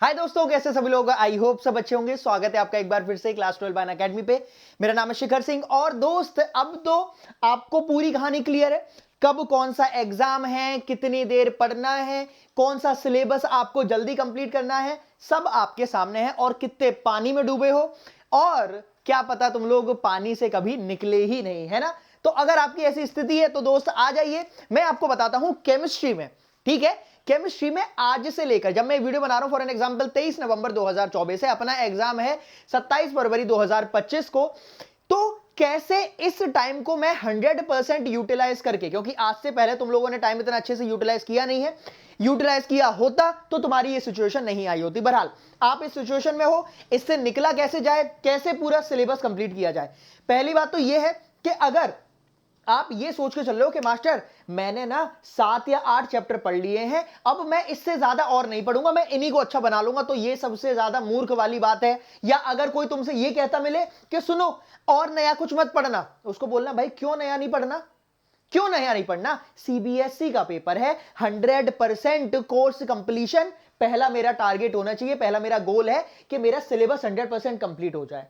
हाय दोस्तों, कैसे सभी लोग। आई होप सब अच्छे होंगे। स्वागत है आपका एक बार फिर से क्लास 12 बाय अकेडमी पे। मेरा नाम है शिखर सिंह। और दोस्त, अब तो आपको पूरी कहानी क्लियर है। कब कौन सा एग्जाम है, कितनी देर पढ़ना है, कौन सा सिलेबस आपको जल्दी कंप्लीट करना है, सब आपके सामने है। और कितने पानी में डूबे हो, और क्या पता तुम लोग पानी से कभी निकले ही नहीं, है ना। तो अगर आपकी ऐसी स्थिति है तो दोस्त आ जाइए, मैं आपको बताता हूं केमिस्ट्री में। ठीक है, केमिस्ट्री में आज से लेकर, जब मैं वीडियो बना रहा हूं फॉर एन एग्जांपल 23 नवंबर 2024 है, अपना एग्जाम है 27 फरवरी 2025 को। तो कैसे इस टाइम को मैं 100% यूटिलाइज करके, क्योंकि आज से पहले तुम लोगों ने टाइम इतना अच्छे से यूटिलाइज किया नहीं है। यूटिलाइज किया होता तो तुम्हारी ये सिचुएशन नहीं आई होती। बहरहाल आप इस सिचुएशन में हो, इससे निकला कैसे जाए, कैसे पूरा सिलेबस कंप्लीट किया जाए। पहली बात तो यह है कि अगर आप ये सोच के चल रहे हो कि मास्टर मैंने ना 7 या 8 चैप्टर पढ़ लिए हैं, अब मैं इससे ज्यादा और नहीं पढ़ूंगा, मैं इन्हीं को अच्छा बना लूंगा, तो ये सबसे ज्यादा मूर्ख वाली बात है। या अगर कोई तुमसे ये कहता मिले कि सुनो और नया कुछ मत पढ़ना, उसको बोलना भाई क्यों नया नहीं पढ़ना, क्यों नया नहीं पढ़ना। सीबीएसई का पेपर है, 100% कोर्स कंप्लीशन पहला मेरा टारगेट होना चाहिए। पहला मेरा गोल है कि मेरा सिलेबस 100% कंप्लीट हो जाए।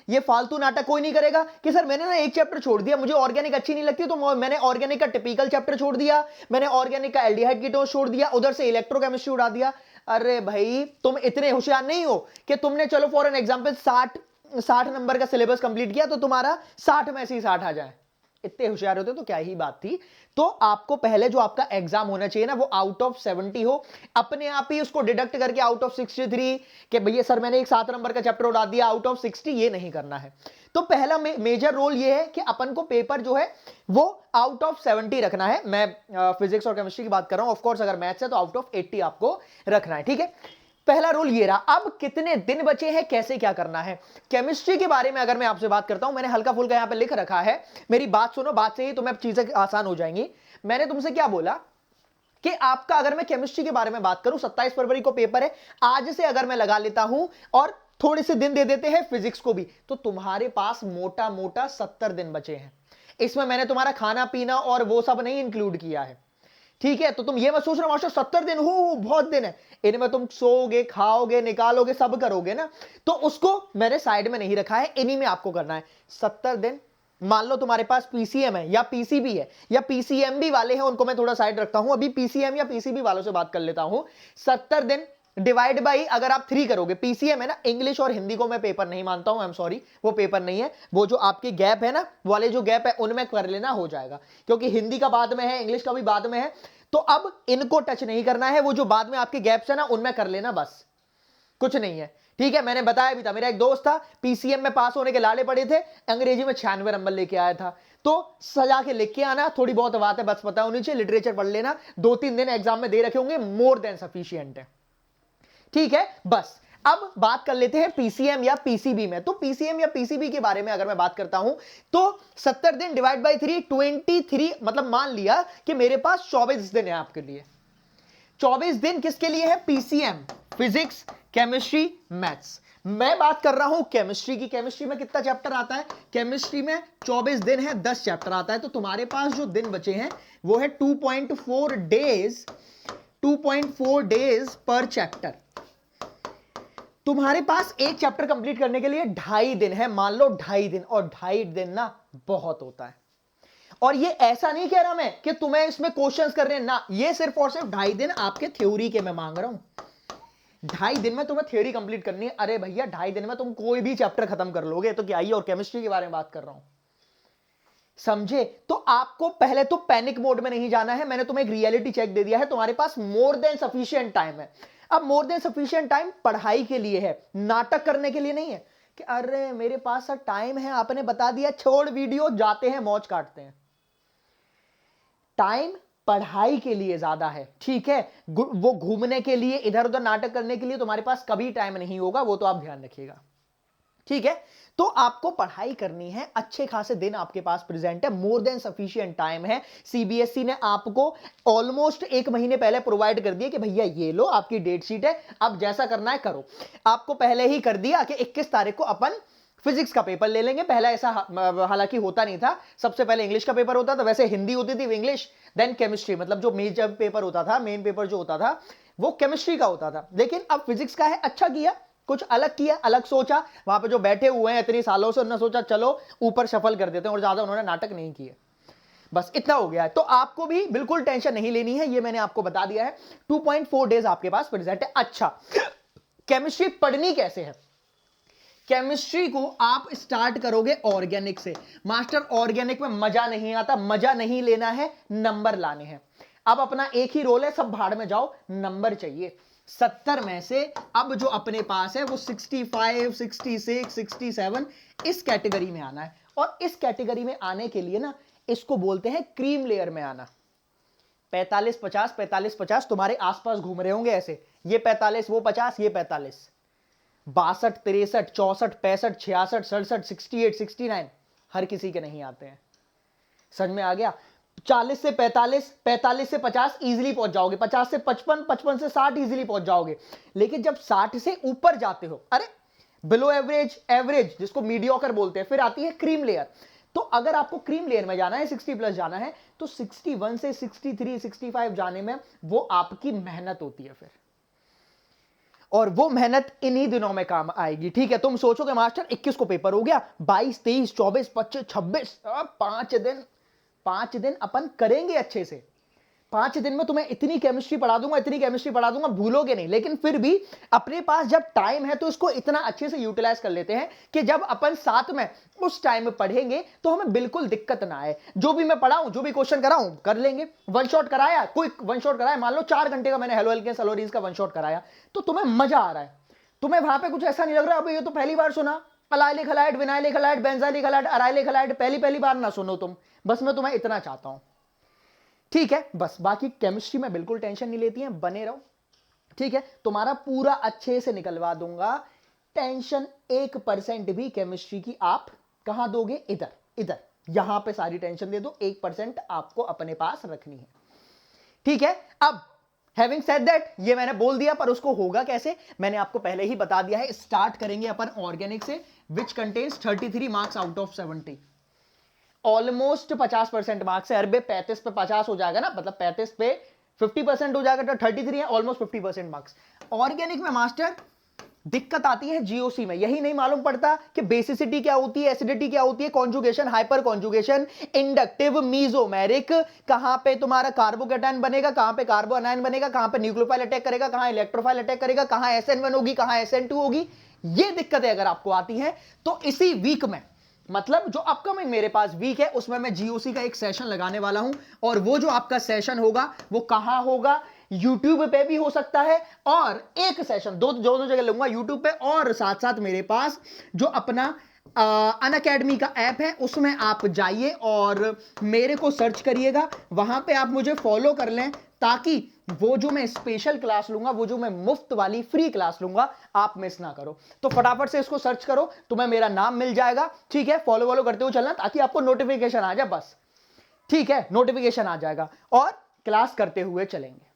ये फालतू नाटक कोई नहीं करेगा कि सर मैंने ना एक चैप्टर छोड़ दिया, मुझे ऑर्गेनिक अच्छी नहीं लगती तो मैंने ऑर्गेनिक का टिपिकल चैप्टर छोड़ दिया, मैंने ऑर्गेनिक का एल्डिहाइड कीटोन छोड़ दिया, उधर से इलेक्ट्रोकेमिस्ट्री उड़ा दिया। अरे भाई तुम इतने होशियार नहीं हो कि तुमने चलो फॉर एन एग्जांपल 60 नंबर का सिलेबस कंप्लीट किया तो तुम्हारा 60 में से ही 60 आ जाए। इतने होशियार होते तो क्या ही बात थी। तो आपको पहले जो आपका एग्जाम होना चाहिए ना, वो आउट ऑफ 70 हो। अपने आप ही उसको डिडक्ट करके आउट ऑफ 63 कि भैया सर मैंने एक 7 नंबर का चैप्टर उड़ा दिया आउट ऑफ 60, ये नहीं करना है। तो पहला मेजर रोल ये है कि अपन को पेपर जो है वो आउट ऑफ 70 रखना है। मैं फिजिक्स और केमिस्ट्री की बात कर रहा हूं। ऑफ कोर्स अगर मैथ्स है तो आउट ऑफ 80 आपको रखना है। ठीक है, पहला रूल ये रहा। अब कितने दिन बचे हैं, कैसे क्या करना है। केमिस्ट्री के बारे में अगर मैं आपसे बात करता हूं, मैंने हल्का फुल्का यहां पे लिख रखा है। मेरी बात सुनो, बात से ही तुम्हें चीजें आसान हो जाएंगी। मैंने तुमसे क्या बोला कि आपका, अगर मैं केमिस्ट्री के बारे में बात करूं, 27 फरवरी को पेपर है, आज से अगर मैं लगा लेता हूं और थोड़े से दिन दे देते हैं फिजिक्स को भी, तो तुम्हारे पास मोटा मोटा 70 दिन बचे हैं। इसमें मैंने तुम्हारा खाना पीना और वो सब नहीं इंक्लूड किया है। ठीक है, तो तुम ये मत सोच रहे मास्टर 70 दिन हो बहुत दिन है, इनमें तुम सोओगे, खाओगे, निकालोगे, सब करोगे ना, तो उसको मैंने साइड में नहीं रखा है, इन्हीं में आपको करना है 70 दिन। मान लो तुम्हारे पास पीसीएम है या पीसीबी है या पीसीएमबी वाले हैं, उनको मैं थोड़ा साइड रखता हूं, अभी पीसीएम या पीसीबी वालों से बात कर लेता हूं। 70 दिन डिवाइड बाई, अगर आप 3 करोगे, पीसीएम है ना, इंग्लिश और हिंदी को मैं पेपर नहीं मानता हूं, आई एम सॉरी, वो पेपर नहीं है। वो जो आपके गैप है ना, वाले जो गैप है उनमें कर लेना, हो जाएगा, क्योंकि हिंदी का बाद में है, इंग्लिश का भी बाद में है, तो अब इनको टच नहीं करना है। वो जो बाद में आपके गैप्स है ना, उनमें कर लेना, बस कुछ नहीं है। ठीक है, मैंने बताया भी था, मेरा एक दोस्त था पीसीएम में पास होने के लाले पड़े थे, अंग्रेजी में 96 नंबर लेके आया था। तो सजा के लिख के आना, थोड़ी बहुत बात है बस पता होनी चाहिए, लिटरेचर पढ़ लेना, 2-3 दिन एग्जाम में दे रखे होंगे, मोर देन सफिशिएंट है। ठीक है, बस अब बात कर लेते हैं पीसीएम या पीसीबी में। तो पीसीएम या पीसीबी के बारे में अगर मैं बात करता हूं, तो 70 दिन डिवाइड बाई 3, 23, मतलब मान लिया कि मेरे पास 24 दिन है आपके लिए। 24 दिन किसके लिए है? PCM, physics, chemistry, maths. मैं बात कर रहा हूं केमिस्ट्री की। केमिस्ट्री में कितना चैप्टर आता है? केमिस्ट्री में 24 दिन है, 10 चैप्टर आता है। तो तुम्हारे पास जो दिन बचे हैं वो है 2.4 डेज पर चैप्टर। तुम्हारे पास एक चैप्टर कंप्लीट करने के लिए 2.5 दिन है, मान लो 2.5 दिन, और 2.5 दिन ना बहुत होता है। और ये ऐसा नहीं कह रहा मैं कि तुम्हें इसमें क्वेश्चंस कर रहे हैं ना, ये सिर्फ और सिर्फ 2.5 दिन आपके थ्योरी के मैं मांग रहा हूं। 2.5 दिन में तुम्हें थ्योरी कंप्लीट करनी है। अरे भैया 2.5 दिन में तुम कोई भी चैप्टर खत्म कर लोगे तो क्या ही, और केमिस्ट्री के बारे में बात कर रहा हूं, समझे। तो आपको पहले तो पैनिक मोड में नहीं जाना है। मैंने तुम्हें एक रियलिटी चेक दे दिया है, तुम्हारे पास मोर देन सफिशिएंट टाइम है। अब मोर देन सफिशिएंट टाइम पढ़ाई के लिए है, नाटक करने के लिए नहीं है कि अरे मेरे पास सर टाइम है, आपने बता दिया, छोड़ वीडियो, जाते हैं मौज काटते हैं। टाइम पढ़ाई के लिए ज्यादा है। ठीक है, वो घूमने के लिए, इधर उधर नाटक करने के लिए तुम्हारे पास कभी टाइम नहीं होगा, वो तो आप ध्यान रखिएगा। ठीक है, तो आपको पढ़ाई करनी है, अच्छे खासे दिन आपके पास प्रेजेंट है, मोर देन सफिशिएंट टाइम है। सीबीएसई ने आपको ऑलमोस्ट 1 महीने पहले प्रोवाइड कर दिया कि भैया ये लो आपकी डेट शीट है, अब जैसा करना है करो। आपको पहले ही कर दिया कि 21 तारीख को अपन फिजिक्स का पेपर ले लेंगे। पहला ऐसा हालांकि होता नहीं था, सबसे पहले इंग्लिश का पेपर होता था, वैसे हिंदी होती थी, इंग्लिश, देन केमिस्ट्री, मतलब जो मेजर पेपर होता था, मेन पेपर जो होता था वो केमिस्ट्री का होता था, लेकिन अब फिजिक्स का है। अच्छा किया, कुछ अलग किया, अलग सोचा। वहां पे जो बैठे हुए हैं इतनी सालों से, उन्होंने सोचा चलो ऊपर शफल कर देते हैं, और ज्यादा उन्होंने नाटक नहीं किए। बस इतना हो गया है। तो आपको भी बिल्कुल टेंशन नहीं लेनी है, ये मैंने आपको बता दिया है। 2.4 डेज आपके पास प्रेजेंट है। अच्छा, केमिस्ट्री पढ़नी कैसे है? केमिस्ट्री को आप स्टार्ट करोगे ऑर्गेनिक से। मास्टर ऑर्गेनिक में मजा नहीं आता, मजा नहीं लेना है, नंबर लाने हैं। अब अपना एक ही रोल है, सब भाड़ में जाओ, नंबर चाहिए। 70 में से अब जो अपने पास है वो 65, 66, 67 इस कैटेगरी में आना है। और इस कैटेगरी में आने के लिए ना, इसको बोलते हैं क्रीम लेयर में आना। 45, 50, 45, 50 तुम्हारे आसपास घूम रहे होंगे ऐसे, ये 45, वो 50, ये 45, 62, 63, 64, 65, 66, 67, 68, 69 हर किसी के नहीं आते हैं। समझ में आ गया? 40 से 45, 45 से 50 इजीली पहुंच जाओगे, 50 से 55, 55 से 60 इजीली पहुंच जाओगे। लेकिन जब 60 से ऊपर जाते हो, अरे बिलो एवरेज, एवरेज जिसको मीडियोकर बोलते हैं, फिर आती है क्रीम लेयर। तो अगर आपको क्रीम लेयर में जाना है, 60 प्लस जाना है, तो 61 से 63, 65 जाने में वो आपकी मेहनत होती है फिर। और वो मेहनत इन्हीं दिनों में काम आएगी। ठीक है, तुम सोचोगे मास्टर 21 को पेपर हो गया, 22, 23, 24, 25, 26, 5 दिन अपन करेंगे अच्छे से। 5 दिन में तुम्हें इतनी केमिस्ट्री पढ़ा दूंगा, इतनी केमिस्ट्री पढ़ा दूंगा, भूलोगे नहीं। लेकिन फिर भी अपने पास जब टाइम है तो इसको इतना अच्छे से यूटिलाइज कर लेते हैं कि जब अपन साथ में उस टाइम में पढ़ेंगे तो हमें बिल्कुल दिक्कत ना आए। जो भी मैं पढ़ाऊं, जो भी क्वेश्चन कराऊं, कर लेंगे। वन शॉट कराया, कोई वन शॉट कराया, मान लो 4 घंटे का मैंने हेलो एल्केन्स एल्कोहॉल्स का वन शॉट कराया, तो तुम्हें मजा आ रहा है। तुम्हें वहां पे कुछ ऐसा नहीं लग रहा अबे ये तो पहली बार सुना, allylic halide, vinylic halide, benzylic halide, arylic halide, पहली बार ना सुनो तुम। बस मैं तुम्हें इतना चाहता हूं, ठीक है? बस बाकी केमिस्ट्री में बिल्कुल टेंशन नहीं लेती है, बने रहो, ठीक है? तुम्हारा पूरा अच्छे से निकलवा दूंगा। टेंशन 1% भी केमिस्ट्री की आप कहां दोगे? इधर, इधर, यहां पे सारी टेंशन दे दो। 1% आपको अपने पास रखनी है, ठीक है? अब हैविंग सेड दैट, ये मैंने बोल दिया, पर उसको होगा कैसे मैंने आपको पहले ही बता दिया है। स्टार्ट करेंगे अपन ऑर्गेनिक से, which contains 33 marks out of 70। Almost 50% marks है। अरबे 35 पे 50 हो जाएगा ना, मतलब 35 पे 50% हो जाएगा, तो 33 है, ऑलमोस्ट 50% मार्क्स। ऑर्गेनिक में मास्टर दिक्कत आती है जीओसी में, यही नहीं मालूम पड़ता कि बेसिसिटी क्या होती है, एसिडिटी क्या होती है, conjugation, hyper conjugation, inductive, mesomeric, कहां पे तुम्हारा कार्बोकेटायन बनेगा, कहां पे कार्बो अनायन बनेगा, कहां पे न्यूक्लियोफाइल अटैक करेगा, कहां इलेक्ट्रोफाइल अटैक करेगा, कहां SN1 होगी, कहां SN2 होगी। ये दिक्कतें अगर आपको आती हैं तो इसी वीक में, मतलब जो अपकमिंग मेरे पास वीक है, उसमें मैं जीओसी का एक सेशन लगाने वाला हूं। और वो जो आपका सेशन होगा वो कहां होगा? यूट्यूब पे भी हो सकता है, और एक सेशन दो जगह लूंगा, यूट्यूब पे और साथ साथ मेरे पास जो अपना अनअकैडमी का ऐप है उसमें आप जाइए और मेरे को सर्च करिएगा, वहां पे आप मुझे फॉलो कर लें, ताकि वो जो मैं स्पेशल क्लास लूंगा, वो जो मैं मुफ्त वाली फ्री क्लास लूंगा, आप मिस ना करो। तो फटाफट से इसको सर्च करो, तुम्हें मेरा नाम मिल जाएगा, ठीक है? फॉलो करते हुए चलना, ताकि आपको नोटिफिकेशन आ जाए, बस, ठीक है? नोटिफिकेशन आ जाएगा और क्लास करते हुए चलेंगे।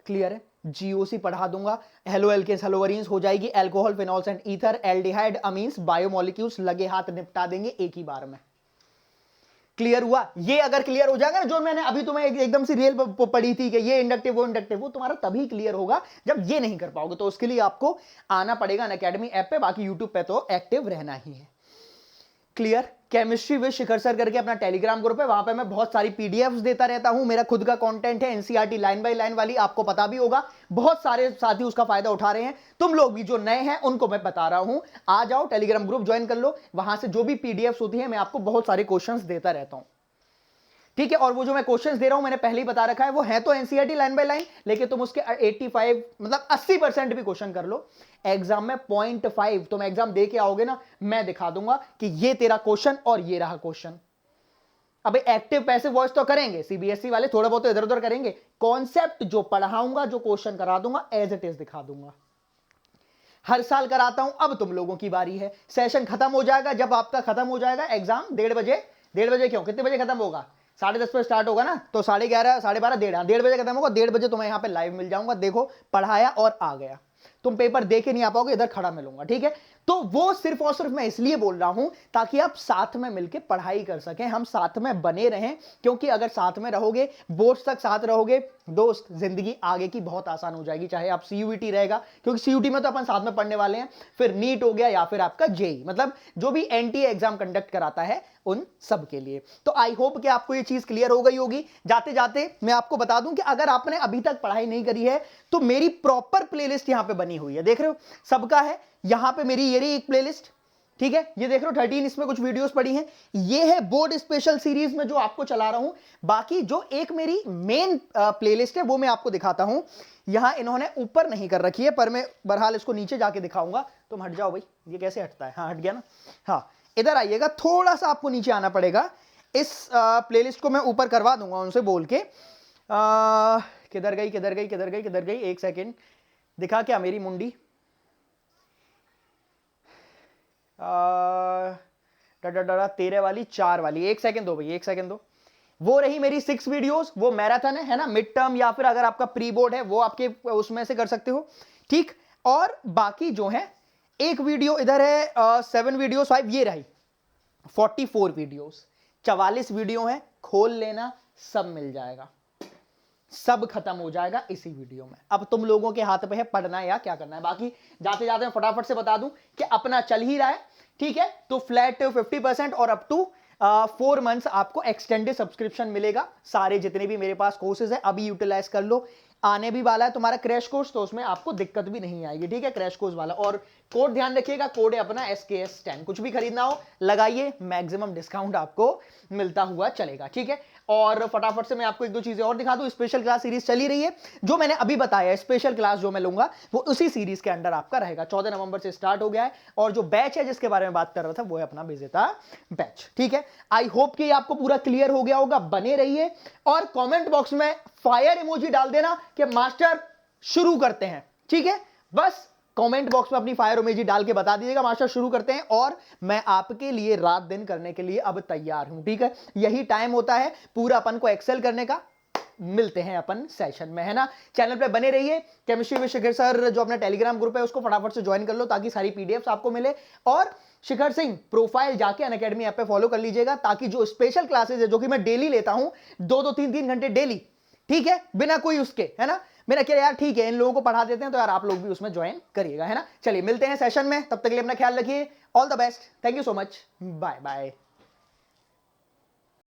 क्लियर है? जीओसी पढ़ा दूंगा, हेलो एल्केन्स हेलोवरीन्स हो जाएगी, alcohol, phenols and ether, aldehyde, amines, biomolecules, लगे हाथ निपटा देंगे एक ही बार में। क्लियर हुआ? ये अगर क्लियर हो जाएगा ना, जो मैंने अभी तुम्हें एकदम से रियल पढ़ी थी कि ये इंडक्टिव वो इंडक्टिव, वो तुम्हारा तभी क्लियर होगा जब ये नहीं कर पाओगे। तो उसके लिए आपको आना पड़ेगा अनअकैडमी ऐप पे, बाकी यूट्यूब पे तो एक्टिव रहना ही है। Clear? Chemistry with Shikhar sir करके अपना टेलीग्राम ग्रुप है, वहां पे मैं बहुत सारी पीडीएफ्स देता रहता हूं, मेरा खुद का कंटेंट है, एनसीईआरटी लाइन बाय लाइन वाली, आपको पता भी होगा, बहुत सारे साथी उसका फायदा उठा रहे हैं। तुम लोग भी जो नए हैं उनको मैं बता रहा हूं, आ जाओ टेलीग्राम ग्रुप ज्वाइन कर लो, वहां से जो भी पीडीएफ्स होती है मैं आपको बहुत सारे क्वेश्चंस देता रहता हूं, ठीक है? और वो जो मैं क्वेश्चंस दे रहा हूं मैंने पहले ही बता रखा है, वो है तो एनसीईआरटी लाइन बाय लाइन, लेकिन तुम उसके 85 मतलब 80% भी क्वेश्चन कर लो, एग्जाम में 0.5 तुम एग्जाम दे के आओगे ना, मैं दिखा दूंगा कि ये तेरा क्वेश्चन और ये रहा क्वेश्चन। अब एक्टिव पैसिव वॉइस तो करेंगे, सीबीएसई वाले थोड़ा बहुत इधर उधर करेंगे, कॉन्सेप्ट जो पढ़ाऊंगा, जो क्वेश्चन करा दूंगा, एज इट इज दिखा दूंगा। हर साल कराता हूं, अब तुम लोगों की बारी है। सेशन खत्म हो जाएगा, जब आपका खत्म हो जाएगा एग्जाम 1:30 बजे, 1:30 बजे क्यों, कितने बजे खत्म होगा? 10:30 पे स्टार्ट होगा ना, तो 11:30, 12:30, 1:30 बजे खत्म होगा, 1:30 बजे तुम्हें यहाँ पे लाइव मिल जाऊंगा। देखो पढ़ाया और आ गया, तुम पेपर दे के नहीं आ पाओगे, इधर खड़ा मिलूंगा, ठीक है। तो वो सिर्फ और सिर्फ मैं इसलिए बोल रहा हूं ताकि आप साथ में मिलकर पढ़ाई कर सकें, हम साथ में बने रहें, क्योंकि अगर साथ में रहोगे, बोर्ड्स तक साथ रहोगे दोस्त, जिंदगी आगे की बहुत आसान हो जाएगी। चाहे आप सीयूईटी रहेगा, क्योंकि सीयूईटी में तो अपन साथ में पढ़ने वाले हैं, फिर नीट हो गया या फिर आपका जेई, मतलब जो भी एनटीए एग्जाम कंडक्ट कराता है उन सब के लिए। तो आई होप कि आपको ये चीज क्लियर हो गई होगी। जाते जाते मैं आपको बता दूं कि अगर आपने अभी तक पढ़ाई नहीं करी है तो मेरी प्रॉपर प्लेलिस्ट यहां पे बनी हुई है, देख रहे हो, सबका है यहां पे मेरी ये रही एक प्लेलिस्ट, ठीक है, ये देख रहे हो 13, इसमें कुछ वीडियोस पड़ी हैं। ये है बोर्ड स्पेशल सीरीज में जो आपको चला रहा हूं। बाकी जो एक मेरी मेन प्लेलिस्ट है वो मैं आपको दिखाता हूं। यहां इन्होंने ऊपर नहीं कर रखी है, पर मैं बहरहाल इसको नीचे जाके दिखाऊंगा। तुम हट जाओ भाई, ये कैसे हटता है, हाँ हट गया ना। हाँ इधर आइएगा, थोड़ा सा आपको नीचे आना पड़ेगा। इस प्लेलिस्ट को मैं ऊपर करवा दूंगा उनसे बोल के। किधर गई किधर गई किधर गई किधर गई, एक सेकेंड, दिखा क्या मेरी मुंडी, तेरे वाली 4 वाली, एक सेकंड दो भाई, एक सेकंड दो। वो रही मेरी 6 वीडियोस, वो मैराथन है ना, मिड टर्म या फिर अगर आपका प्री बोर्ड है वो आपके उसमें से कर सकते हो, ठीक। और बाकी जो है एक वीडियो इधर है, 7 वीडियोस 5, ये रही 44 वीडियोस, 44 वीडियो है, खोल लेना, सब मिल जाएगा, सब खत्म हो जाएगा इसी वीडियो में। अब तुम लोगों के हाथ पे है पढ़ना है या क्या करना है। बाकी जाते जाते मैं फटाफट से बता दूं कि अपना चल ही रहा है, ठीक है। तो फ्लैट 50% और अप टू 4 मंथ्स आपको एक्सटेंडेड सब्सक्रिप्शन मिलेगा। सारे जितने भी मेरे पास कोर्सेज है अभी यूटिलाइज कर लो। आने भी वाला है तुम्हारा क्रैश कोर्स, तो उसमें आपको दिक्कत भी नहीं आएगी, ठीक है, क्रैश कोर्स वाला। और कोड ध्यान रखिएगा, कोड है अपना SKS10, कुछ भी खरीदना हो लगाइए, मैक्सिमम डिस्काउंट आपको मिलता हुआ चलेगा, ठीक है। और फटाफट से मैं आपको 1-2 चीजें और दिखा दूं। स्पेशल क्लास सीरीज चली रही है, जो मैंने अभी बताया, स्पेशल क्लास जो मैं लूंगा वो उसी सीरीज के अंडर आपका रहेगा। 14 नवंबर से स्टार्ट हो गया है, और जो बैच है जिसके बारे में बात कर रहा था वो है अपना विजेता बैच, ठीक है। आई होप कि आपको पूरा क्लियर हो गया होगा। बने रहिए और कमेंट बॉक्स में फायर इमोजी डाल देना कि मास्टर शुरू करते हैं, ठीक है। बस कमेंट बॉक्स में अपनी फायर इमोजी डाल के बता दीजिएगा मास्टर शुरू करते हैं, और मैं आपके लिए रात दिन करने के लिए अब तैयार हूं, ठीक है। यही टाइम होता है पूरा अपन को एक्सेल करने का। मिलते हैं अपन सेशन में, है ना। चैनल पे बने रहिए। केमिस्ट्री विद शिखर सर जो अपना टेलीग्राम ग्रुप है उसको फटाफट से ज्वाइन कर लो ताकि सारी पीडीएफ्स आपको मिले। और शिखर सिंह प्रोफाइल जाके अनअकैडमी ऐप पे फॉलो कर लीजिएगा, ताकि जो स्पेशल क्लासेस है जो कि मैं डेली लेता हूं, 2-2 3-3 घंटे डेली, ठीक है, बिना कोई उसके, है ना। मेरा क्या यार, ठीक है, इन लोगों को पढ़ा देते हैं तो यार आप लोग भी उसमें ज्वाइन करिएगा, है ना। चलिए मिलते हैं सेशन में, तब तक के लिए अपना ख्याल रखिए। All the best, thank you so much, bye bye.